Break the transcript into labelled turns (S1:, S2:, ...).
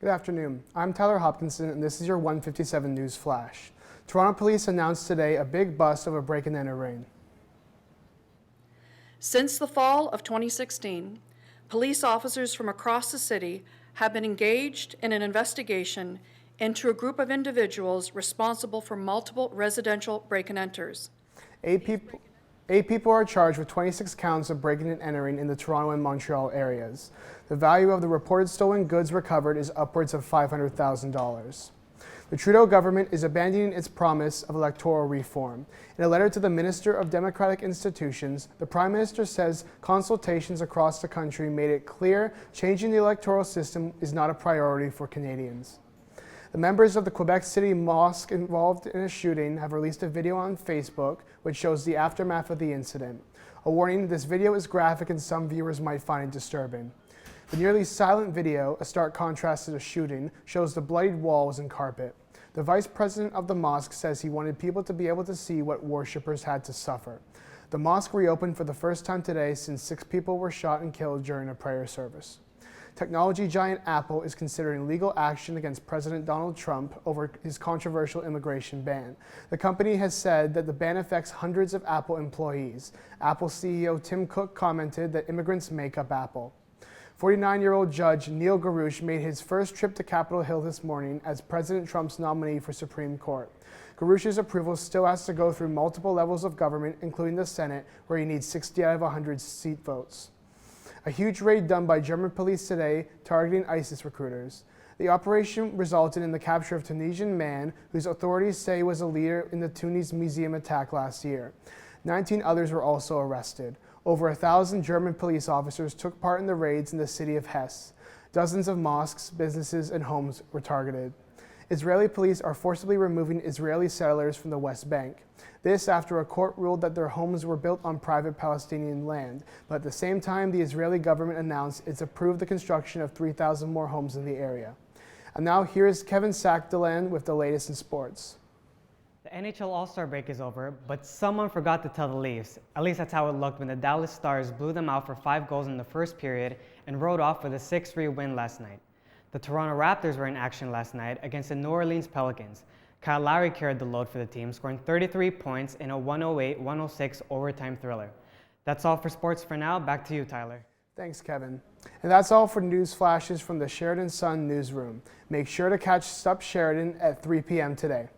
S1: Good afternoon. I'm Tyler Hopkinson, and this is your 157 News Flash. Toronto police announced today a big bust of a break-and-enter ring.
S2: Since the fall of 2016, police officers from across the city have been engaged in an investigation into a group of individuals responsible for multiple residential break-and-enters.
S1: Eight people are charged with 26 counts of breaking and entering in the Toronto and Montreal areas. The value of the reported stolen goods recovered is upwards of $500,000. The Trudeau government is abandoning its promise of electoral reform. In a letter to the Minister of Democratic Institutions, the Prime Minister says consultations across the country made it clear changing the electoral system is not a priority for Canadians. The members of the Quebec City mosque involved in a shooting have released a video on Facebook which shows the aftermath of the incident. A warning, this video is graphic and some viewers might find it disturbing. The nearly silent video, a stark contrast to the shooting, shows the bloodied walls and carpet. The vice president of the mosque says he wanted people to be able to see what worshippers had to suffer. The mosque reopened for the first time today since 6 people were shot and killed during a prayer service. Technology giant Apple is considering legal action against President Donald Trump over his controversial immigration ban. The company has said that the ban affects hundreds of Apple employees. Apple CEO Tim Cook commented that immigrants make up Apple. 49-year-old Judge Neil Garouche made his first trip to Capitol Hill this morning as President Trump's nominee for Supreme Court. Garouche's approval still has to go through multiple levels of government, including the Senate, where he needs 60 out of 100 seat votes. A huge raid done by German police today targeting ISIS recruiters. The operation resulted in the capture of a Tunisian man whose authorities say was a leader in the Tunis museum attack last year. 19 others were also arrested. Over 1,000 German police officers took part in the raids in the city of Hesse. Dozens of mosques, businesses, and homes were targeted. Israeli police are forcibly removing Israeli settlers from the West Bank. This after a court ruled that their homes were built on private Palestinian land. But at the same time, the Israeli government announced it's approved the construction of 3,000 more homes in the area. And now here's Kevin Sackdeland with the latest in sports.
S3: The NHL All-Star break is over, but someone forgot to tell the Leafs. At least that's how it looked when the Dallas Stars blew them out for 5 goals in the first period and rode off with a 6-3 win last night. The Toronto Raptors were in action last night against the New Orleans Pelicans. Kyle Lowry carried the load for the team, scoring 33 points in a 108-106 overtime thriller. That's all for sports for now. Back to you, Tyler.
S1: Thanks, Kevin. And that's all for news flashes from the Sheridan Sun newsroom. Make sure to catch Sup Sheridan at 3 p.m. today.